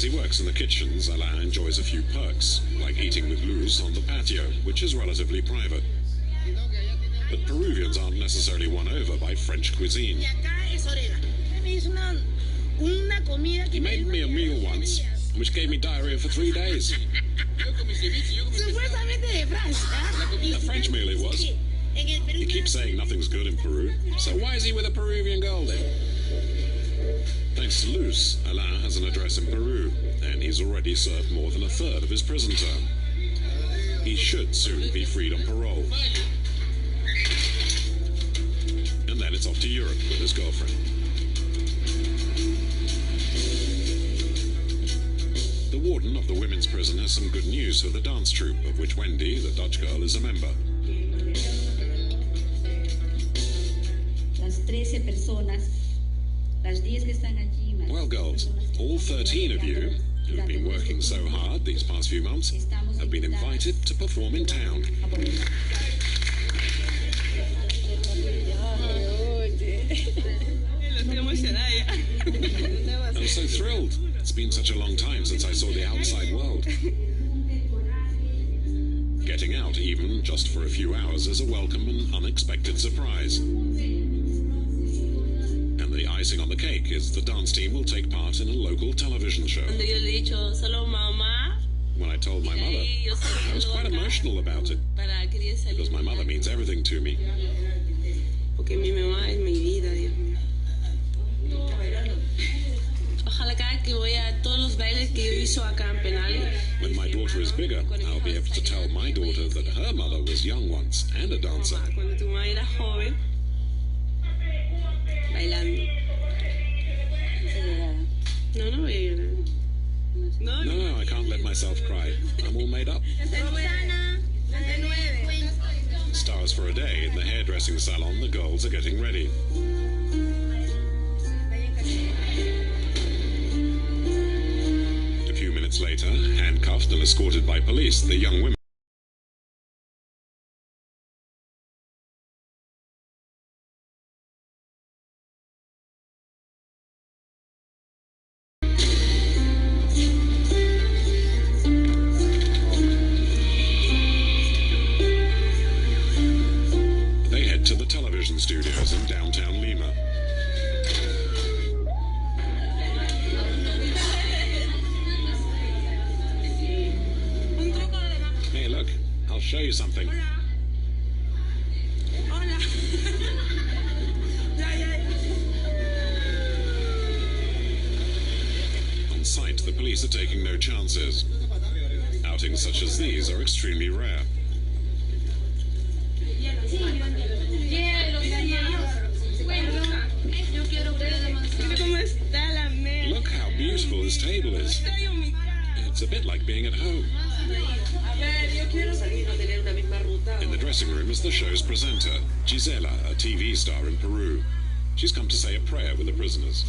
As he works in the kitchens, Alain enjoys a few perks, like eating with Luz on the patio, which is relatively private. But Peruvians aren't necessarily won over by French cuisine. He made me a meal once, which gave me diarrhea for 3 days. A French meal it was. He keeps saying nothing's good in Peru, so why is he with a Peruvian girl then? Thanks to Luz, Alain has an address in Peru, and he's already served more than a third of his prison term. He should soon be freed on parole. And then it's off to Europe with his girlfriend. The warden of the women's prison has some good news for the dance troupe, of which Wendy, the Dutch girl, is a member. Well, girls, all 13 of you, who've been working so hard these past few months, have been invited to perform in town. I'm so thrilled. It's been such a long time since I saw the outside world. Getting out, even just for a few hours, is a welcome and unexpected surprise. And the icing on the cake is the dance team will take part in a local television show. When I told my mother, I was quite emotional about it, because my mother means everything to me. When my daughter is bigger, I'll be able to tell my daughter that her mother was young once and a dancer. No, I can't let myself cry. I'm all made up. Stars for a day in the hairdressing salon, the girls are getting ready. A few minutes later, handcuffed and escorted by police, the young women to the television studios in downtown Lima. Hey, look, I'll show you something. On site, the police are taking no chances. Outings such as these are extremely rare. Look how beautiful this table is. It's a bit like being at home. In the dressing room is the show's presenter, Gisela, a TV star in Peru. She's come to say a prayer with the prisoners.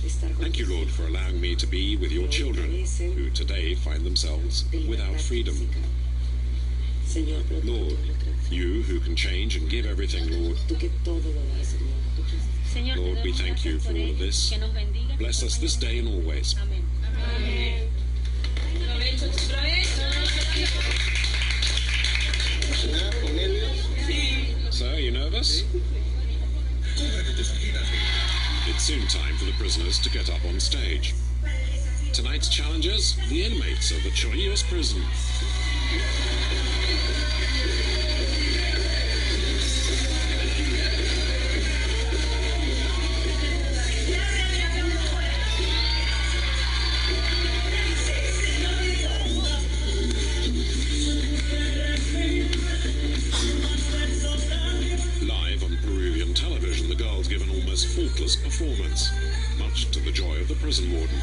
Thank you, Lord, for allowing me to be with your children, who today find themselves without freedom. Lord, you who can change and give everything, Lord. Lord, we thank you for all of this. Bless us this day and always. Amen. So, are you nervous? It's soon time for the prisoners to get up on stage. Tonight's challengers, the inmates of the Chorrillos prison. Give an almost faultless performance, much to the joy of the prison warden.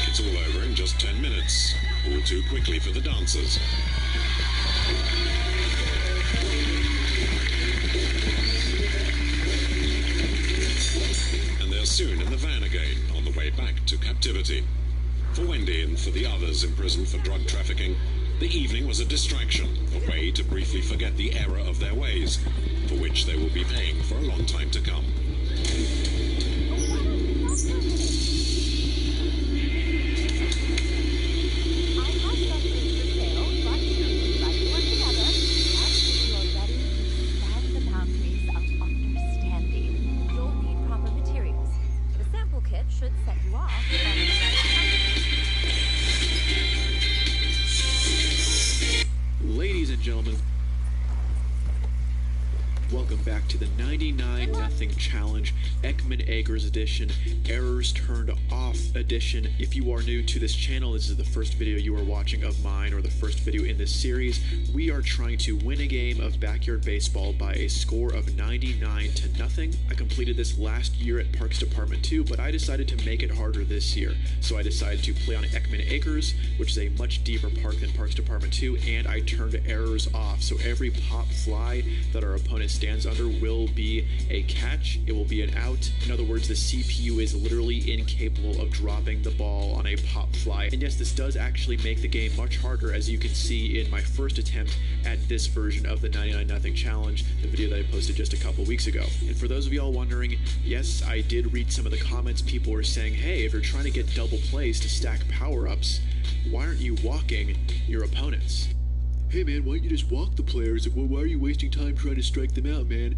It's all over in just 10 minutes, all too quickly for the dancers. Soon in the van again, on the way back to captivity. For Wendy and for the others imprisoned for drug trafficking, the evening was a distraction, a way to briefly forget the error of their ways, for which they will be paying for a long time to come. Should set you off on the right. Ladies and gentlemen, welcome back to the 99-0 challenge, Ekman Acres edition, errors turned off edition. If you are new to this channel, this is the first video you are watching of mine, or the first video in this series. We are trying to win a game of backyard baseball by a score of 99-0. I completed this last year at Parks Department 2, but I decided to make it harder this year. So I decided to play on Ekman Acres, which is a much deeper park than Parks Department 2, and I turned errors off. So every pop fly that our opponent stands under will be a catch. It will be an out. In other words, the CPU is literally incapable of dropping the ball on a pop fly. And yes, this does actually make the game much harder, as you can see in my first attempt at this version of the 99-0 challenge, the video that I posted just a couple weeks ago. And for those of y'all wondering, yes, I did read some of the comments. People were saying, hey, if you're trying to get double plays to stack power-ups, why aren't you walking your opponents? Hey man, why don't you just walk the players? Like, well, why are you wasting time trying to strike them out, man?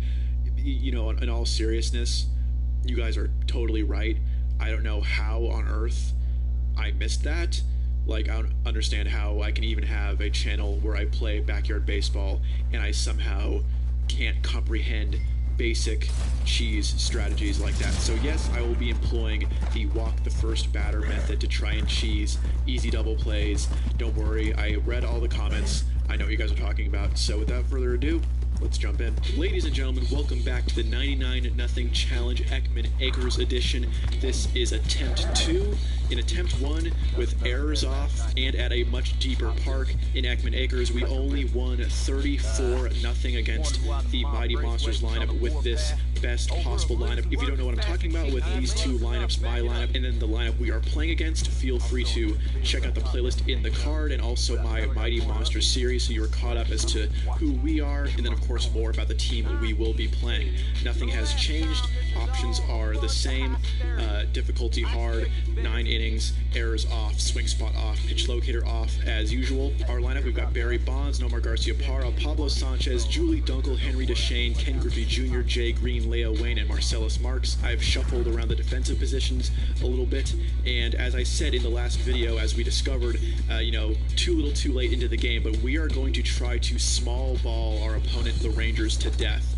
You know, in all seriousness, you guys are totally right. I don't know how on earth I missed that. Like, I don't understand how I can even have a channel where I play backyard baseball and I somehow can't comprehend basic cheese strategies like that. So yes, I will be employing the walk the first batter method to try and cheese easy double plays. Don't worry, I read all the comments. I know what you guys are talking about. So without further ado, let's jump in. Ladies and gentlemen, welcome back to the 99-0 challenge, Ekman Acres edition. This is attempt 2. In attempt 1, with errors off and at a much deeper park in Ekman Acres, we only won 34-0 against the Mighty Monsters lineup with this best possible lineup. If you don't know what I'm talking about, with these two lineups, my lineup and then the lineup we are playing against, feel free to check out the playlist in the card and also my Mighty Monsters series so you're caught up as to who we are, and then of course more about the team we will be playing. Nothing has changed. Options are the same. Difficulty hard, 9 innings, errors off, swing spot off, pitch locator off as usual. Our lineup, we've got Barry Bonds, Nomar Garcia-Parra, Pablo Sanchez, Julie Dunkel, Henry DeShane, Ken Griffey Jr., Jay Green, Leo Wayne, and Marcellus Marks. I've shuffled around the defensive positions a little bit, and as I said in the last video, as we discovered, you know, too little too late into the game, but we are going to try to small ball our opponent, the Rangers, to death.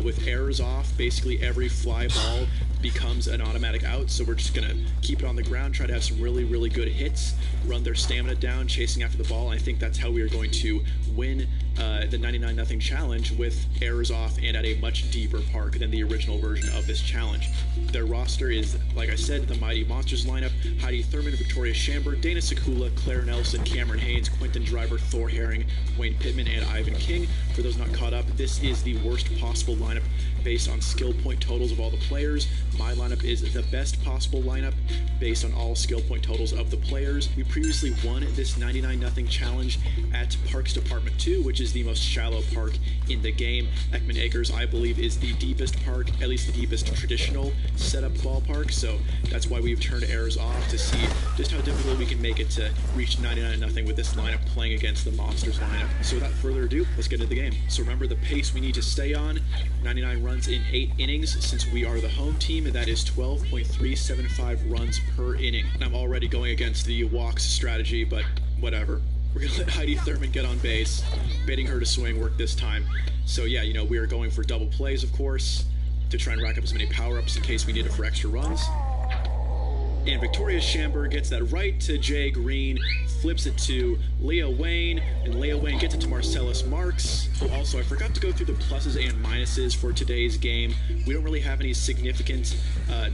With errors off, basically every fly ball becomes an automatic out, so we're just going to keep it on the ground, try to have some really, really good hits, run their stamina down, chasing after the ball, and I think that's how we are going to win the 99-0 challenge, with errors off and at a much deeper park than the original version of this challenge. Their roster is, like I said, the Mighty Monsters lineup: Heidi Thurman, Victoria Chamber, Dana Sakula, Claire Nelson, Cameron Haynes, Quentin Driver, Thor Herring, Wayne Pittman, and Ivan King. For those not caught up, this is the worst possible lineup based on skill point totals of all the players. My lineup is the best possible lineup based on all skill point totals of the players. We previously won this 99-0 challenge at Parks Department 2, which is the most shallow park in the game. Ekman Acres, I believe, is the deepest park, at least the deepest traditional setup ballpark, so that's why we've turned errors off, to see just how difficult we can make it to reach 99-0 with this lineup playing against the Monsters lineup. So without further ado, let's get into the game. So remember the pace we need to stay on: 99 runs in 8 innings. Since we are the home team, that is 12.375 runs per inning. And I'm already going against the walks strategy, but whatever. We're going to let Heidi Thurman get on base. Baiting her to swing worked this time. So yeah, you know, we are going for double plays, of course, to try and rack up as many power-ups in case we need it for extra runs. And Victoria Chamber gets that right to Jay Green, flips it to Leo Wayne, and Leo Wayne gets it to Marcellus Marks. Also, I forgot to go through the pluses and minuses for today's game. We don't really have any significant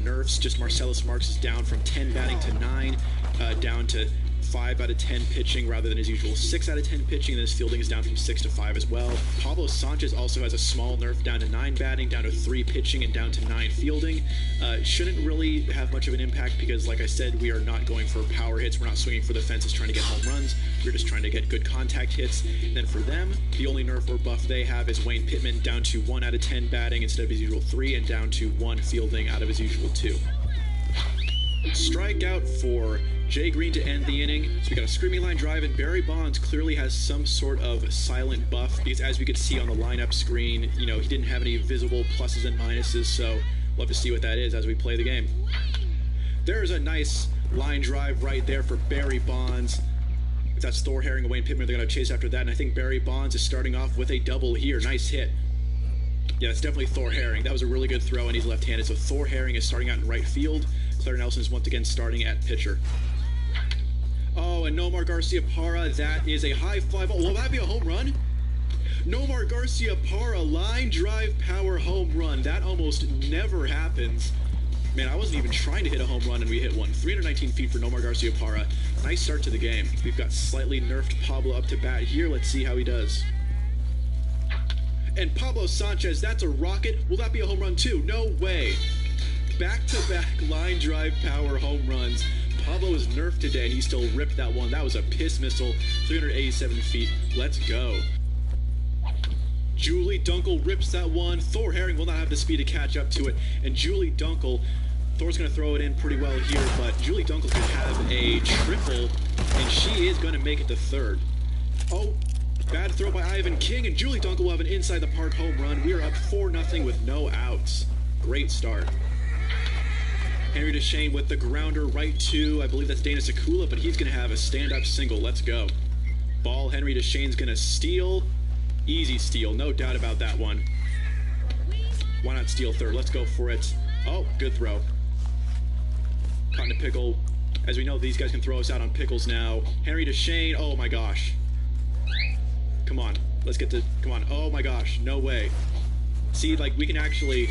nerfs, just Marcellus Marks is down from 10 batting to 9, down to 5 out of 10 pitching rather than his usual 6 out of 10 pitching, and then his fielding is down from 6 to 5 as well. Pablo Sanchez also has a small nerf down to 9 batting, down to 3 pitching, and down to 9 fielding. Shouldn't really have much of an impact because, like I said, we are not going for power hits. We're not swinging for the fences trying to get home runs. We're just trying to get good contact hits. And then for them, the only nerf or buff they have is Wayne Pittman down to 1 out of 10 batting instead of his usual 3, and down to 1 fielding out of his usual 2. Strikeout for Jay Green to end the inning. So we got a screaming line drive, and Barry Bonds clearly has some sort of silent buff because, as we could see on the lineup screen, you know, he didn't have any visible pluses and minuses, so we'll have to see what that is as we play the game. There's a nice line drive right there for Barry Bonds. If that's Thor Herring and Wayne Pittman, they're going to chase after that, and I think Barry Bonds is starting off with a double here. Nice hit. Yeah, it's definitely Thor Herring. That was a really good throw, and he's left-handed, so Thor Herring is starting out in right field. Claire Nelson is once again starting at pitcher. Oh, and Nomar Garciaparra, that is a high fly ball. Will that be a home run? Nomar Garciaparra, line drive power home run. That almost never happens. Man, I wasn't even trying to hit a home run, and we hit one. 319 feet for Nomar Garciaparra. Nice start to the game. We've got slightly nerfed Pablo up to bat here. Let's see how he does. And Pablo Sanchez, that's a rocket. Will that be a home run too? No way. Back-to-back line drive power home runs. Pablo is nerfed today, and he still ripped that one. That was a piss missile. 387 feet. Let's go. Julie Dunkel rips that one. Thor Herring will not have the speed to catch up to it. And Julie Dunkel, Thor's going to throw it in pretty well here, but Julie Dunkel could have a triple, and she is going to make it to third. Oh, bad throw by Ivan King, and Julie Dunkel will have an inside-the-park home run. We are up 4-0 with no outs. Great start. Henry DeShane with the grounder right to, I believe that's Dana Sekula, but he's going to have a stand-up single. Let's go. Ball, Henry DeShane's going to steal. Easy steal, no doubt about that one. Why not steal third? Let's go for it. Oh, good throw. Caught in a pickle. As we know, these guys can throw us out on pickles now. Henry DeShane, oh my gosh. Come on, let's get to, come on. Oh my gosh, no way. See, like, we can actually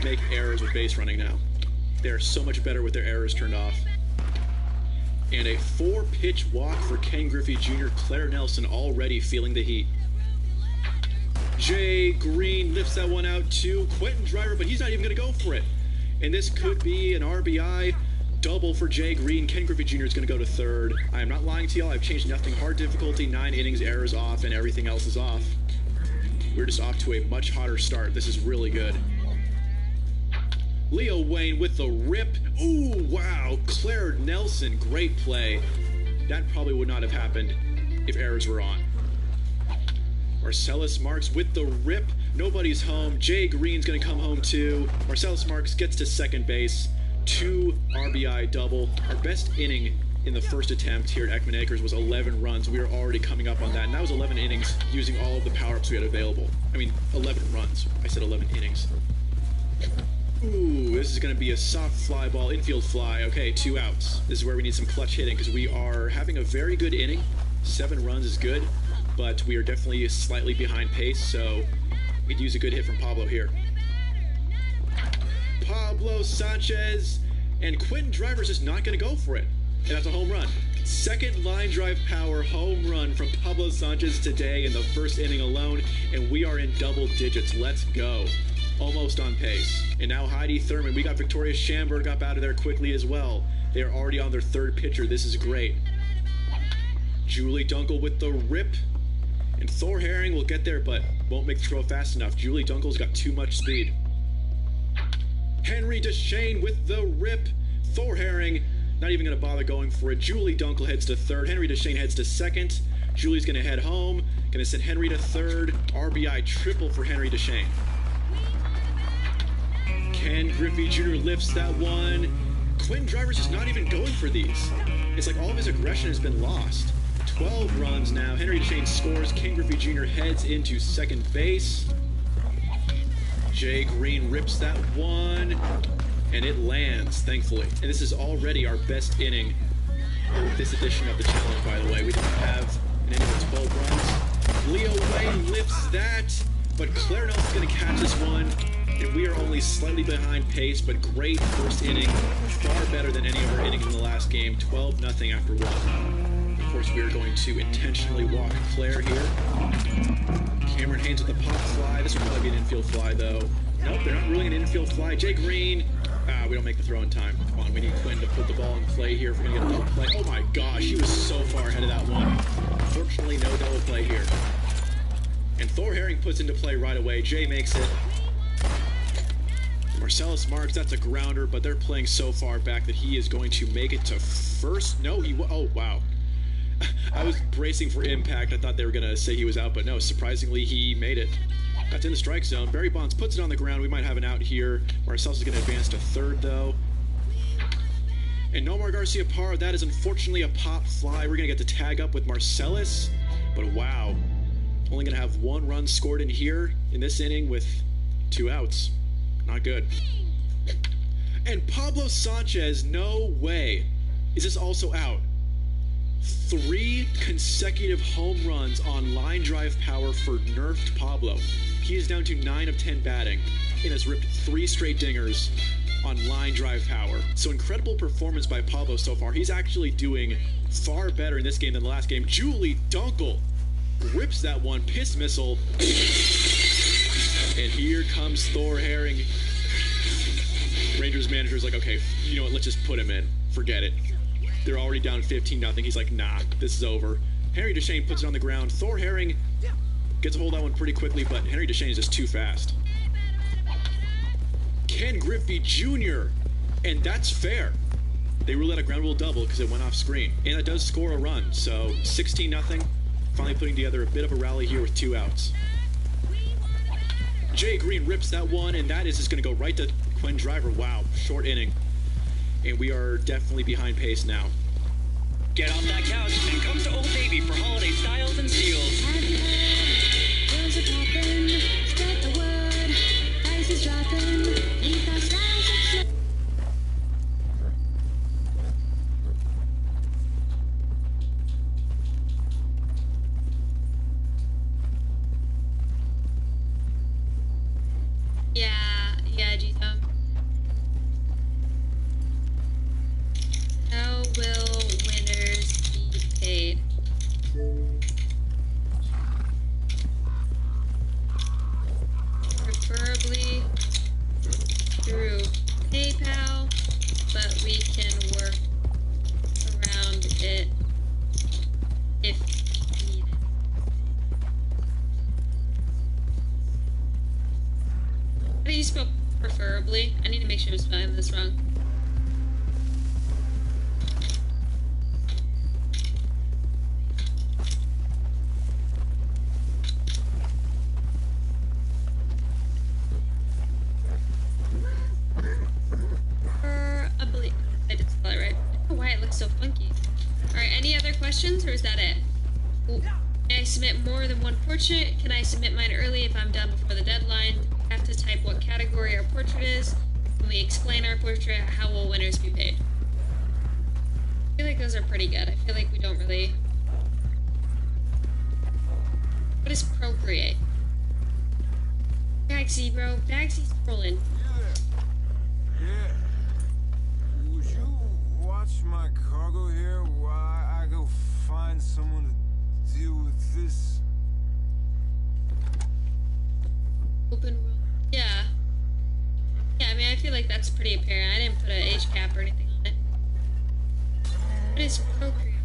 make errors with base running now. They're so much better with their errors turned off. And a 4-pitch walk for Ken Griffey Jr. Claire Nelson already feeling the heat. Jay Green lifts that one out to Quentin Driver, but he's not even going to go for it. And this could be an RBI double for Jay Green. Ken Griffey Jr. is going to go to third. I am not lying to y'all. I've changed nothing. Hard difficulty, 9 innings, errors off, and everything else is off. We're just off to a much hotter start. This is really good. Leo Wayne with the rip. Ooh, wow. Claire Nelson, great play. That probably would not have happened if errors were on. Marcellus Marks with the rip. Nobody's home. Jay Green's going to come home too. Marcellus Marks gets to second base. 2 RBI double. Our best inning in the first attempt here at Ekman Acres was 11 runs. We are already coming up on that. And that was 11 innings using all of the power-ups we had available. I mean, 11 runs. I said 11 innings. Ooh, this is going to be a soft fly ball, infield fly. Okay, 2 outs. This is where we need some clutch hitting because we are having a very good inning. 7 runs is good, but we are definitely slightly behind pace, so we could use a good hit from Pablo here. Pablo Sanchez, and Quentin Driver's just not going to go for it. And that's a home run. Second line drive power home run from Pablo Sanchez today in the first inning alone, and we are in double digits. Let's go. Almost on pace. And now Heidi Thurman. We got Victoria Schamberg up out of there quickly as well. They are already on their 3rd pitcher. This is great. Julie Dunkel with the rip. And Thor Herring will get there, but won't make the throw fast enough. Julie Dunkel's got too much speed. Henry DeShane with the rip. Thor Herring not even going to bother going for it. Julie Dunkel heads to third. Henry DeShane heads to second. Julie's going to head home. Going to send Henry to third. RBI triple for Henry DeShane. Ken Griffey Jr. lifts that one. Quentin Driver's just not even going for these. It's like all of his aggression has been lost. 12 runs now. Henry DeShane scores. Ken Griffey Jr. heads into second base. Jay Green rips that one, and it lands, thankfully. And this is already our best inning with this edition of the challenge, by the way. We didn't have an inning with 12 runs. Leo Wayne lifts that, but Claire Nelson's going to catch this one. And we are only slightly behind pace, but great first inning. Far better than any of our innings in the last game. game, 12-0 after 1. Of course, we are going to intentionally walk Claire here. Cameron Haynes with the pop fly. This would probably be an infield fly, though. Nope, they're not ruling an infield fly. Jay Green. We don't make the throw in time. Come on, we need Quinn to put the ball in play here if we're going to get a double play. Oh my gosh, he was so far ahead of that one. Fortunately, no double play here. And Thor Herring puts into play right away. Jay makes it. Marcellus Marks, that's a grounder, but they're playing so far back that he is going to make it to first. No, oh, wow. I was bracing for impact. I thought they were going to say he was out, but no, surprisingly, he made it. That's in the strike zone. Barry Bonds puts it on the ground. We might have an out here. Marcellus is going to advance to third, though. And Nomar Garcia-Parra, that is unfortunately a pop fly. We're going to get the tag up with Marcellus, but wow. Only going to have 1 run scored in here in this inning with 2 outs. Not good. And Pablo Sanchez, no way. Is this also out? 3 consecutive home runs on line drive power for nerfed Pablo. He is down to 9 of 10 batting and has ripped 3 straight dingers on line drive power. So incredible performance by Pablo so far. He's actually doing far better in this game than the last game. Julie Dunkel rips that one, piss missile. And here comes Thor Herring. Rangers manager's like, okay, you know what, let's just put him in. Forget it. They're already down 15-0. He's like, nah, this is over. Henry Duchesne puts it on the ground. Thor Herring gets a hold of that one pretty quickly, but Henry Duchesne is just too fast. Ken Griffey Jr., and that's fair. They ruled out a ground rule double because it went off screen. And it does score a run, so 16-0. Finally putting together a bit of a rally here with 2 outs. Jay Green rips that one, and that is just going to go right to Quinn Driver. Wow, short inning. And we are definitely behind pace now. Get off that couch and come to Old Navy for holiday styles and steals. Girls are popping, spread the word, prices dropping, leave our styles at Yeah, geez, how will winners be paid? Preferably through PayPal, but we can work around it if needed. How do you spell preferably? I need to make sure I'm spelling this wrong. I did spell it right. I don't know why it looks so funky. Alright, any other questions, or is that it? Ooh. Can I submit more than one portrait? Can I submit mine early if I'm done before the deadline? I have to type what category our portrait is. When we explain our portrait, how will winners be paid? I feel like those are pretty good. I feel like we don't really... What is procreate? Bagsy, bro. Bagsy's scrolling. Yeah. Would you watch my cargo here while I go find someone to deal with this? Open world. Yeah. Yeah, I mean, I feel like that's pretty apparent. I didn't put an age cap or anything on it. What is procreate?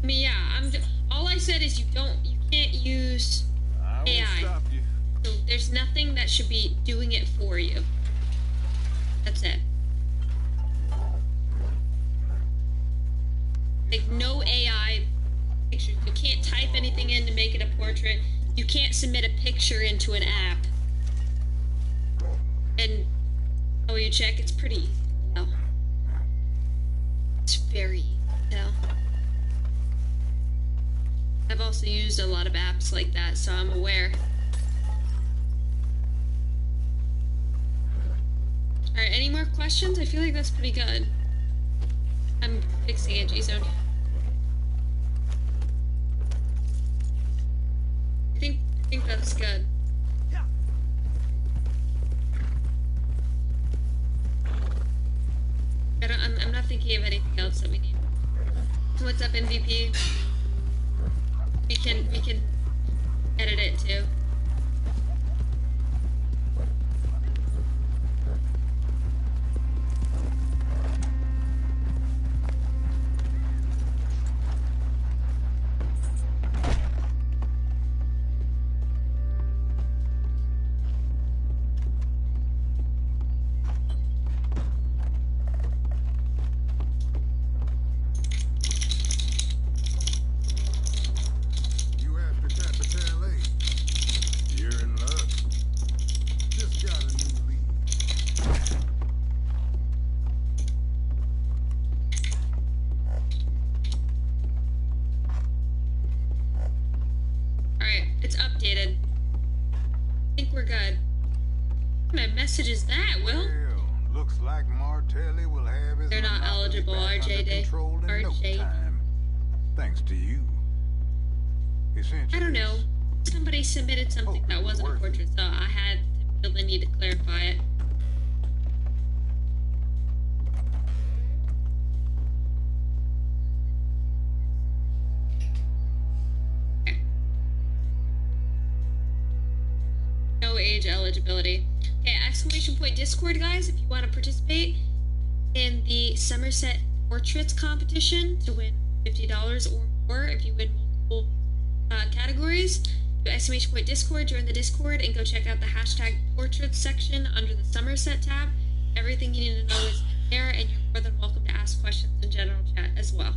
I mean, yeah, all I said is you can't use I won't AI. stop you. So there's nothing that should be doing it for you. That's it. Like, no AI pictures. You can't type anything in to make it a portrait. You can't submit a picture into an app. And, oh, you check, it's pretty easy to tell. It's very easy to tell. I've also used a lot of apps like that, so I'm aware. Alright, any more questions? I feel like that's pretty good. I'm fixing it, G-Zone. I think that's good. I'm not thinking thinking of anything else that we need. What's up, MVP? We can edit it too. You after Capital A? You're in luck. Just got a new lead. Alright, it's updated. I think we're good. What kind of message is that, Will? Well, looks like Martelli will have his They're not monopoly eligible, back RJ under Day. control in no RJ. time. Thanks to you. Essentially, I don't know. Somebody submitted something Hope that it was wasn't a worth it. portrait, so I had to feel the need to clarify it. Okay. No age eligibility. Okay, exclamation point Discord, guys, if you want to participate in the Somerset Portraits competition to win $50 or more if you win multiple categories. Do exclamation point Discord, join the Discord, and go check out the hashtag portraits section under the Somerset tab. Everything you need to know is in there, and you're more than welcome to ask questions in general chat as well.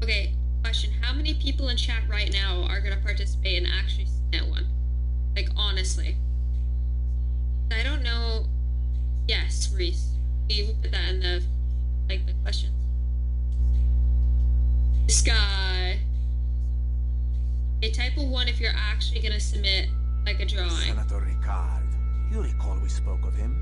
Okay, question. How many people in chat right now are going to participate and actually submit one? Like, honestly. I don't know. Yes, Reese. We put that in the, like, the questions. This guy. Okay, type a 1 if you're actually going to submit, like, a drawing. Senator Ricard, you recall we spoke of him?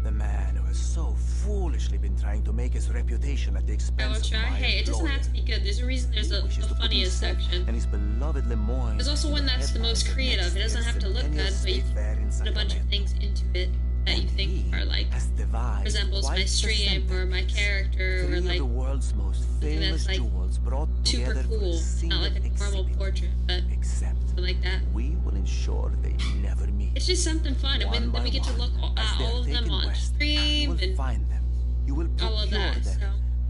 The man who has so foolishly been trying to make his reputation at the I expense will of try. my Hey, it doesn't have to be good. There's a reason there's a funniest section. And his beloved Lemoyne. There's also one that's the most creative. It doesn't have to look good, but you can put a bunch of things into it that you think are, like, resembles my stream or my character or, like, the world's most something famous that's, like, jewels brought super together for cool. single Not like a normal exhibit. portrait, but Except something like that. we will ensure they never meet. It's just something fun, and One then we by get to look one, as at they are all of them taken on west, you stream will and find them. You will all of procure that, them. so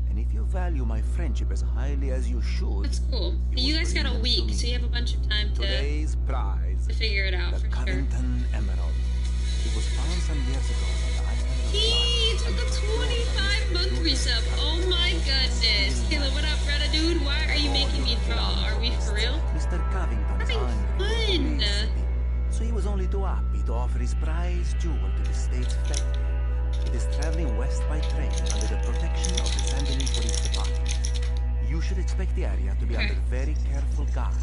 And if you value my friendship as highly as you should, that's cool. You will guys got bring a them to week, me. so you have a bunch of time to Today's prize, figure it out the for sure. Covington Emerald. It was found some years ago on the island of He took a 25-month resub. Oh my goodness. Taylor, what up, Retta dude? Why are you making me draw? Are we for real? Mr. Covington's Having hungry for fun. publicity, so he was only too happy to offer his prize jewel to the state's factory. It is traveling west by train under the protection of the Saint Denis Police Department. You should expect the area to be Okay. under very careful guard,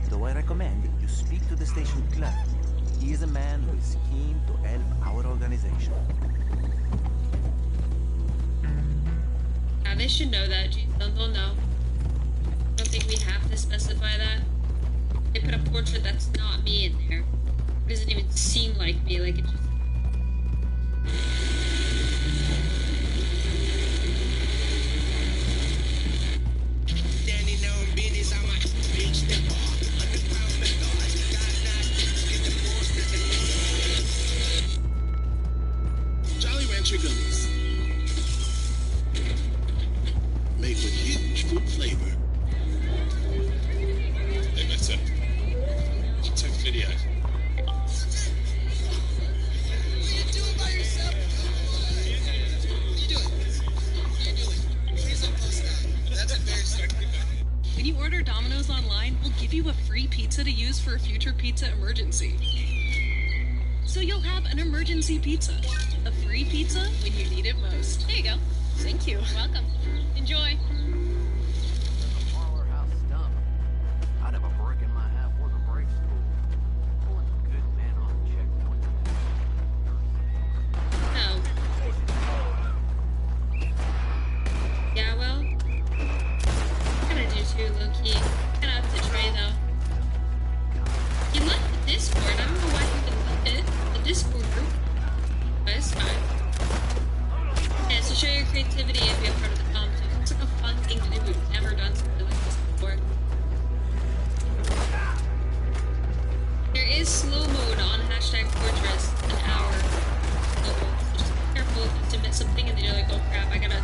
though I recommend you speak to the station clerk. He is a man who is keen to help our organization. Yeah, they should know that. Geez, they'll know. I don't think we have to specify that. They put a portrait that's not me in there. It doesn't even seem like me. Like, it just... Jolly Rancher gummies. Made with huge fruit flavor. Hey, better. Take video. When you order Domino's online, we'll give you a free pizza to use for a future pizza emergency. So you'll have an emergency pizza. A free pizza when you need it most. There you go. Thank you. Welcome. Enjoy. Parlor house stump. I'd have a brick in my half worth of break school. Pulling some good men off checkpoint. Oh. Yeah, well... Kinda do too, low-key. Kinda up to Trey, though. He left the Discord. I don't know why he would creativity and be a part of the film too. It's like a fun thing to do. We've never done something like this before. There is slow mode on #Fortress, an hour slow mode. So just be careful if you submit something and then you're like, oh crap, I gotta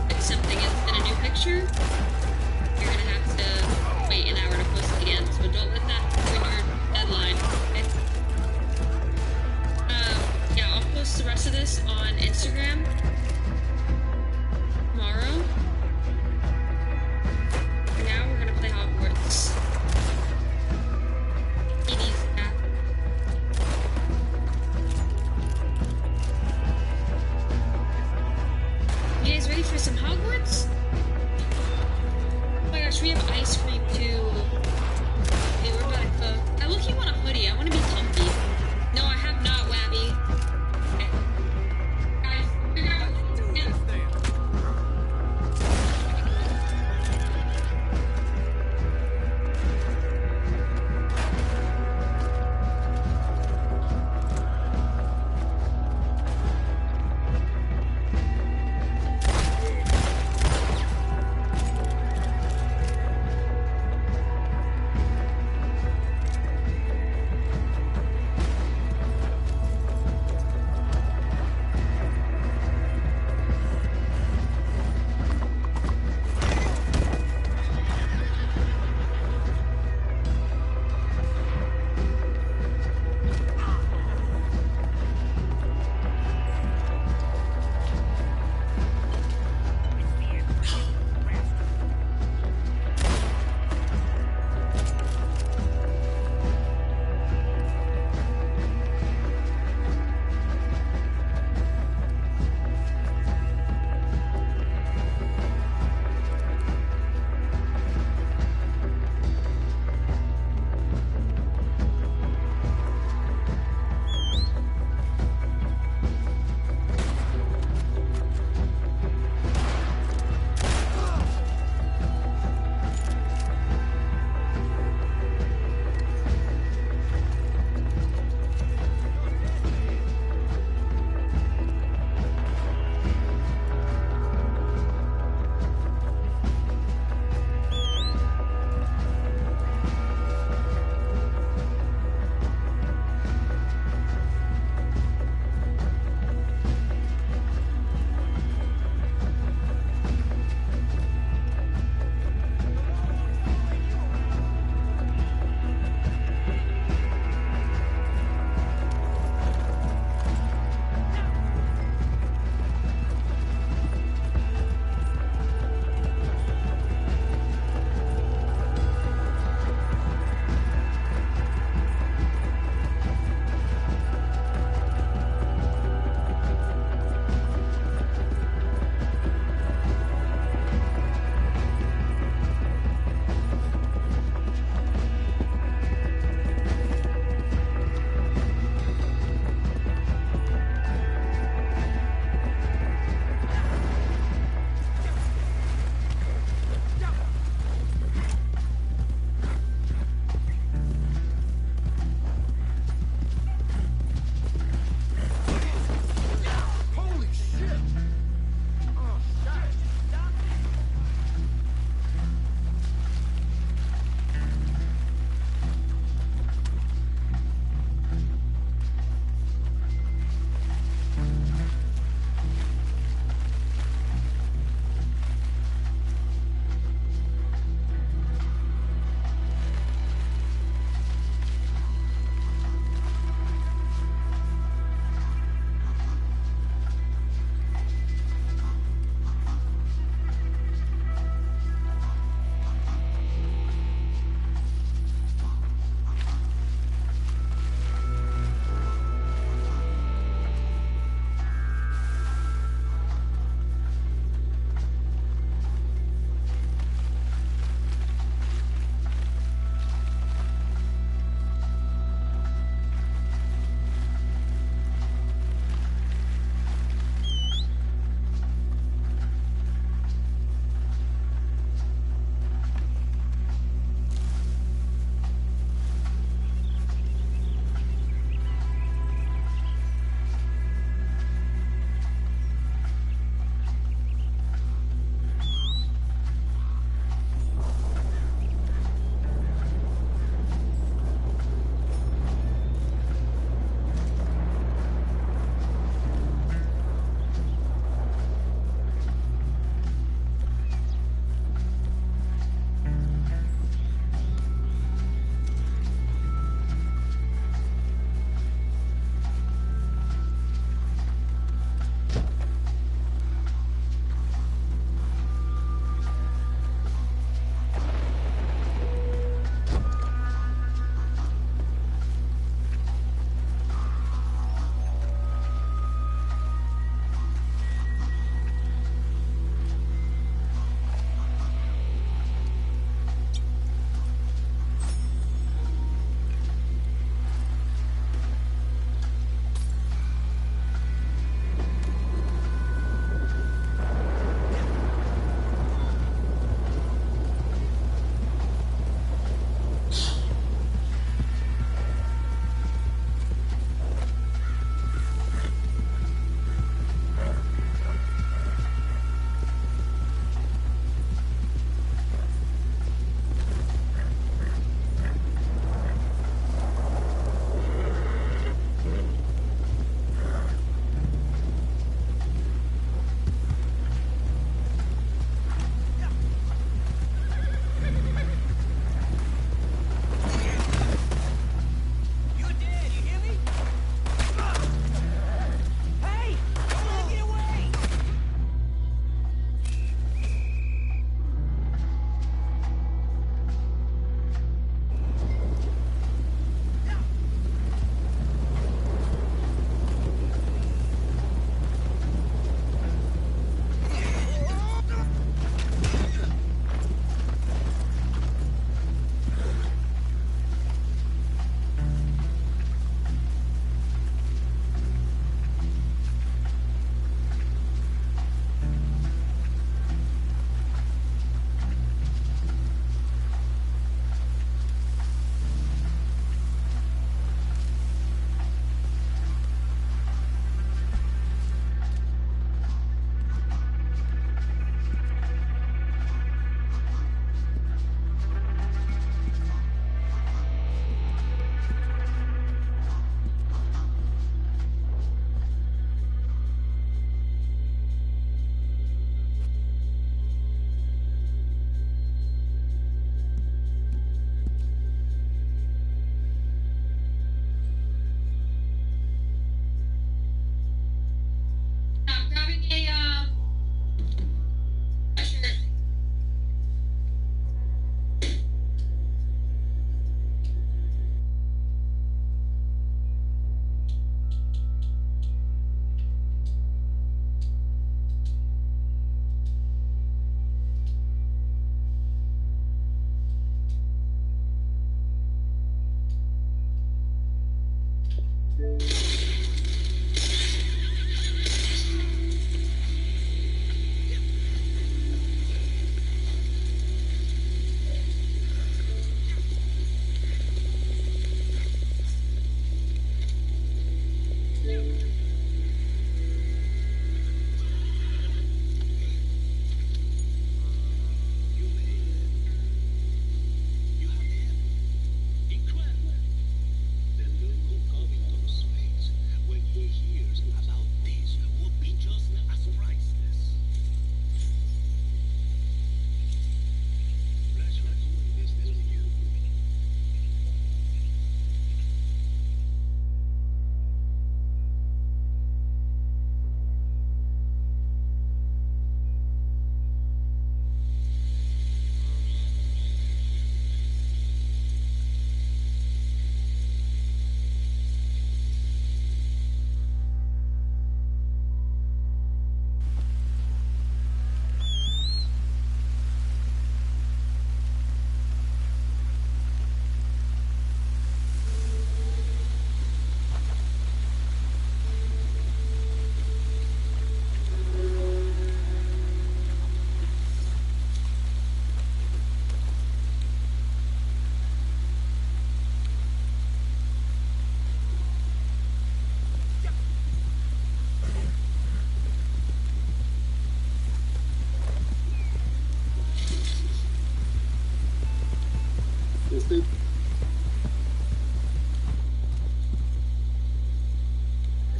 fix something and spin a new picture. You're gonna have to wait an hour to post it again. So don't let that ruin your deadline. Okay? Yeah, I'll post the rest of this on Instagram tomorrow. For now, we're gonna play Hogwarts. Katie's back. You guys ready for some Hogwarts? Oh my gosh, we have ice cream too. Okay, we're about to cook. I look, you want a hoodie. I want to be comfy. No, I have not, Wabby. Okay. Guys, figure out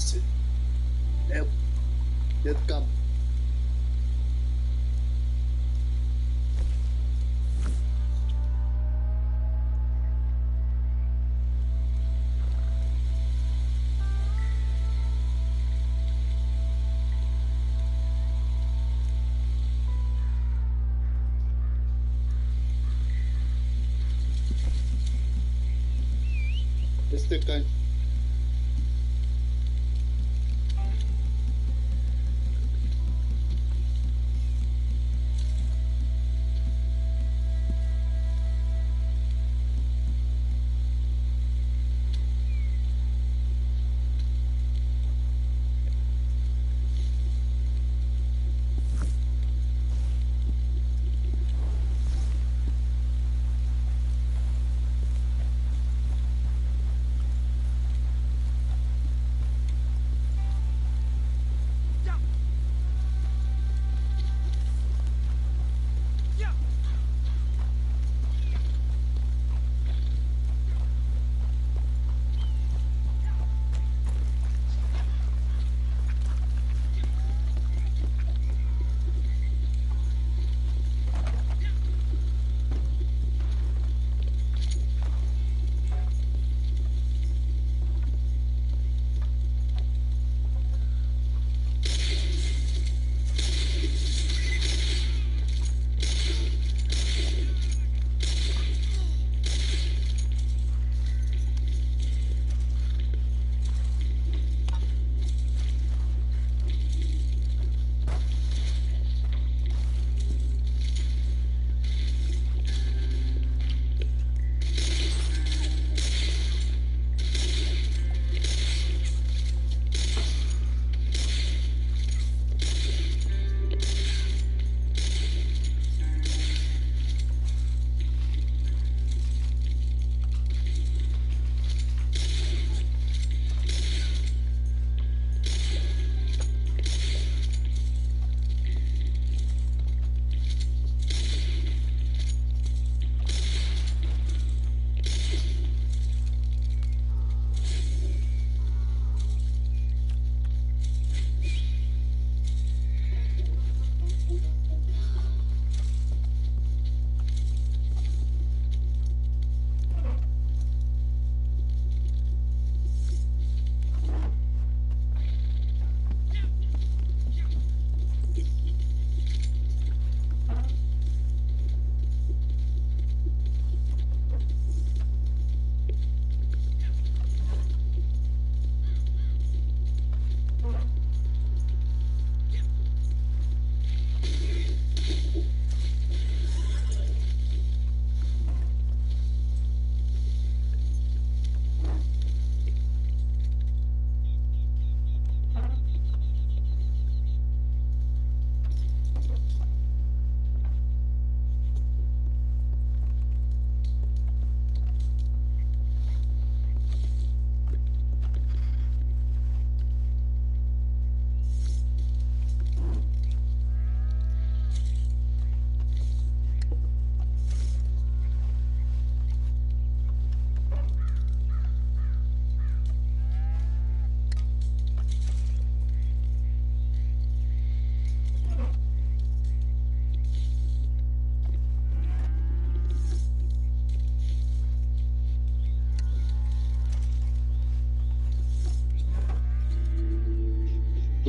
Esse é dentro do cabo. Este cai.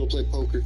Go play poker.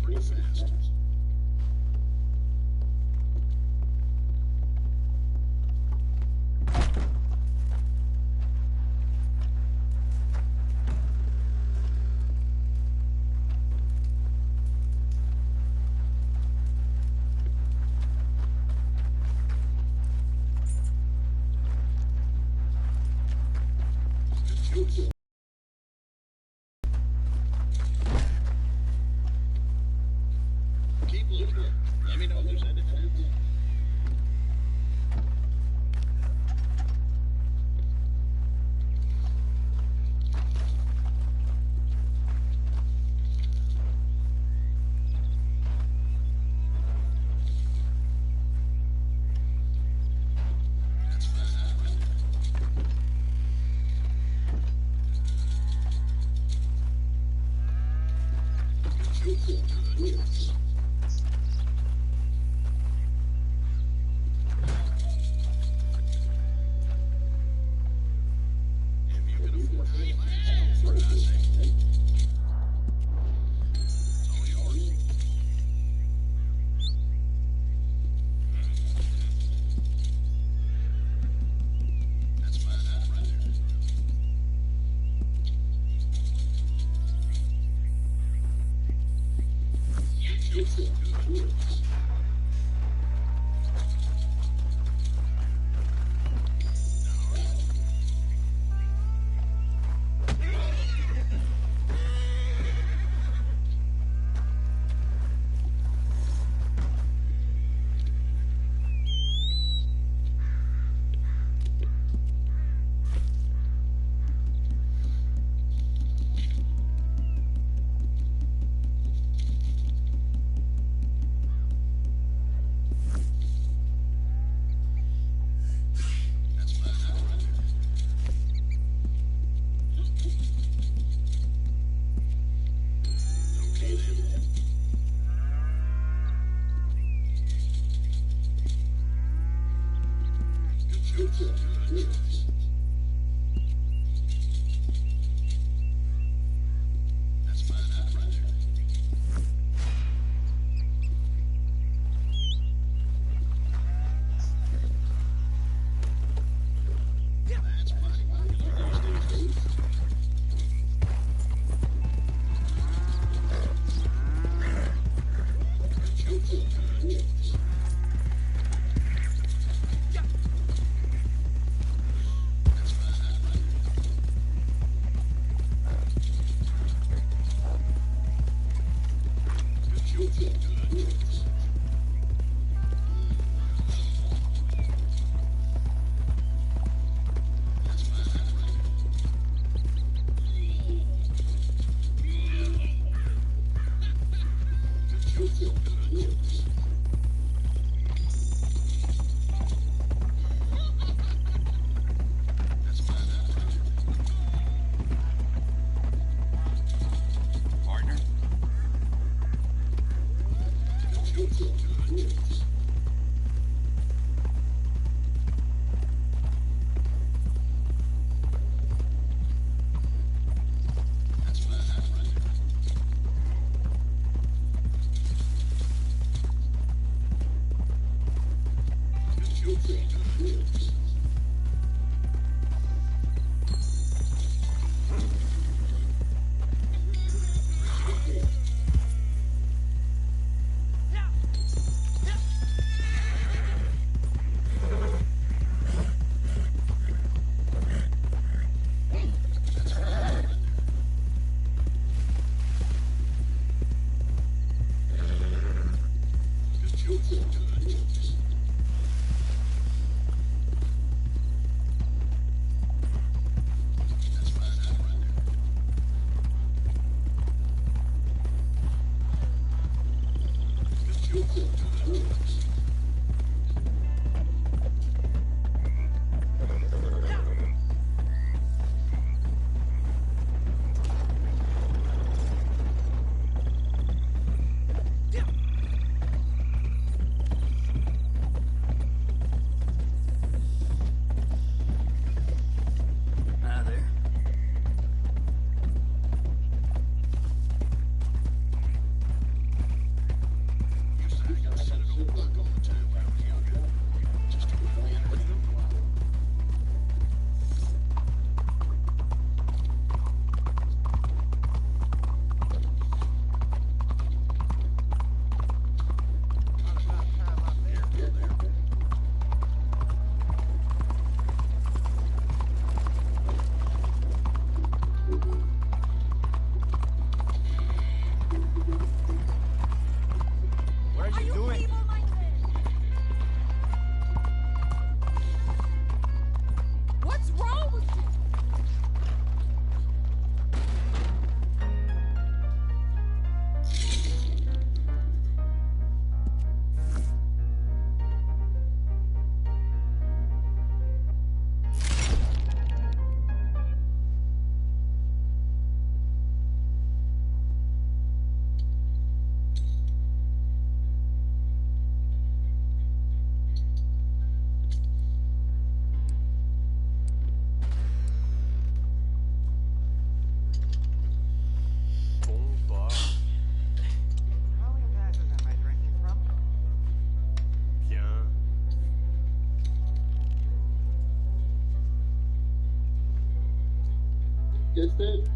pretty fast. Keep looking. Let me know if there's anything else. Gets dead.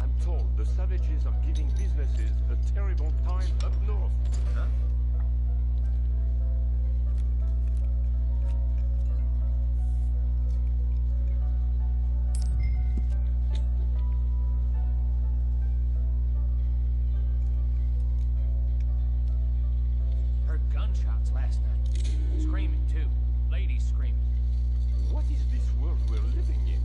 I'm told the savages are giving businesses a terrible time up north. Huh? Heard gunshots last night. Screaming, too. Ladies screaming. What is this world we're living in?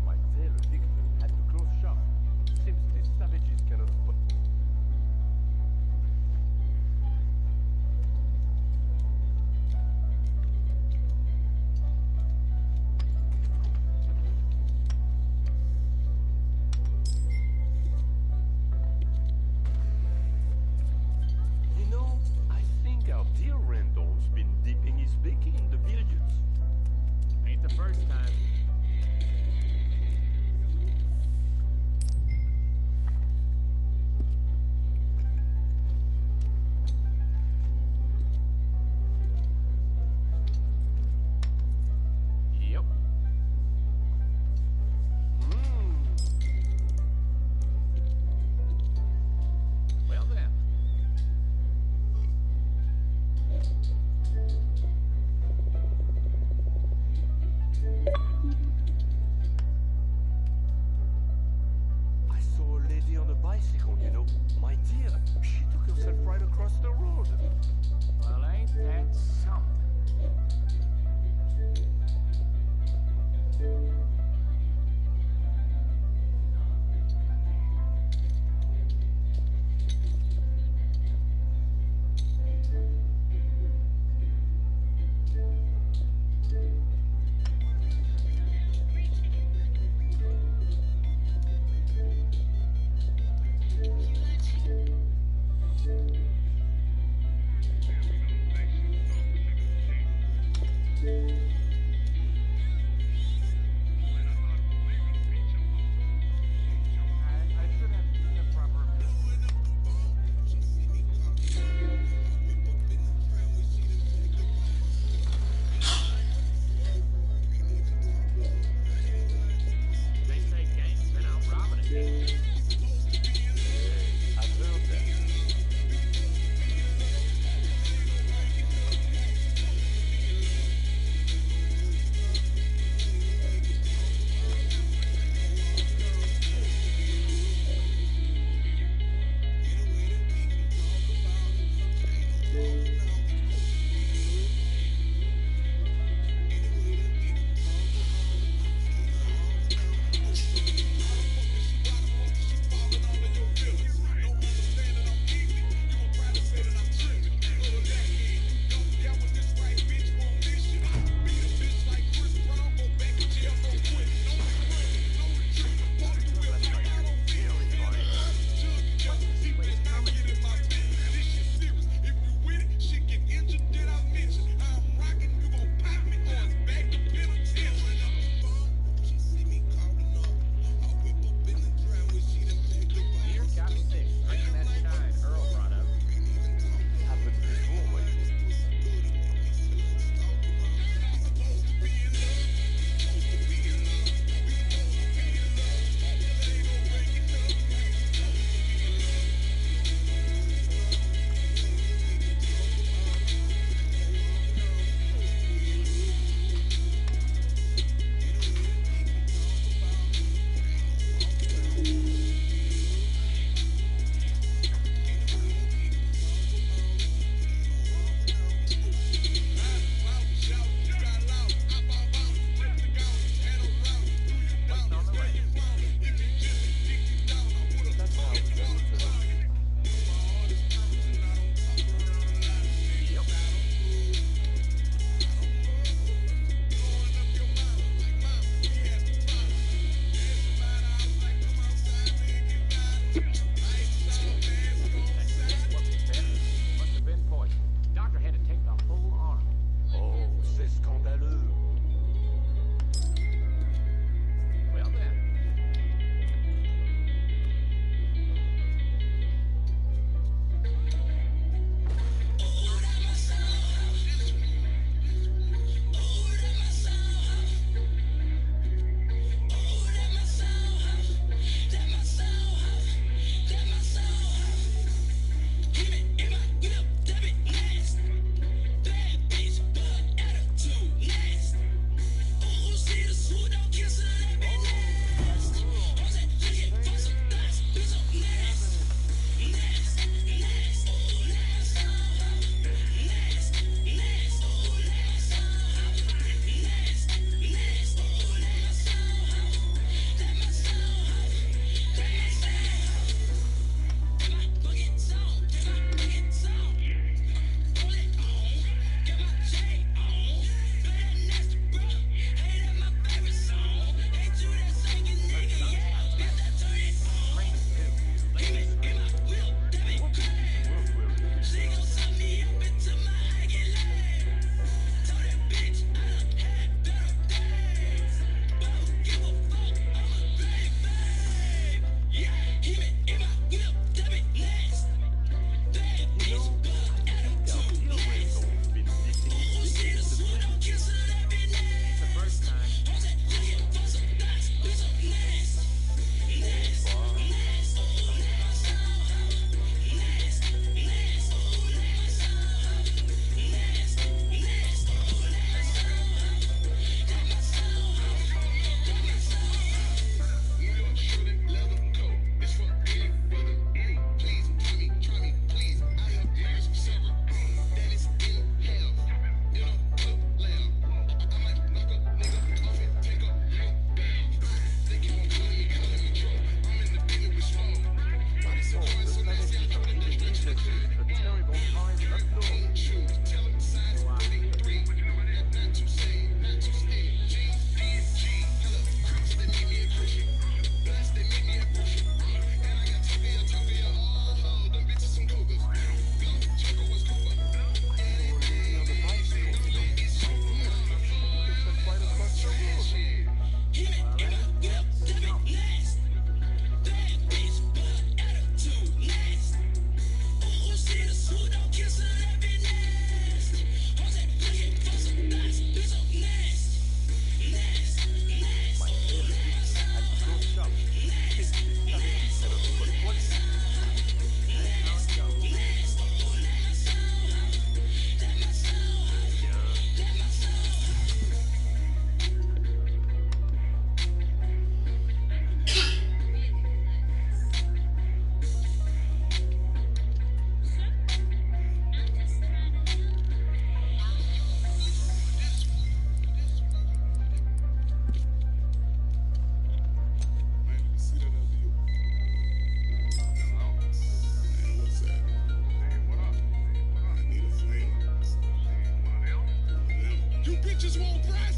My fair victim had to close shop since the savages cannot spot. bitches won't break.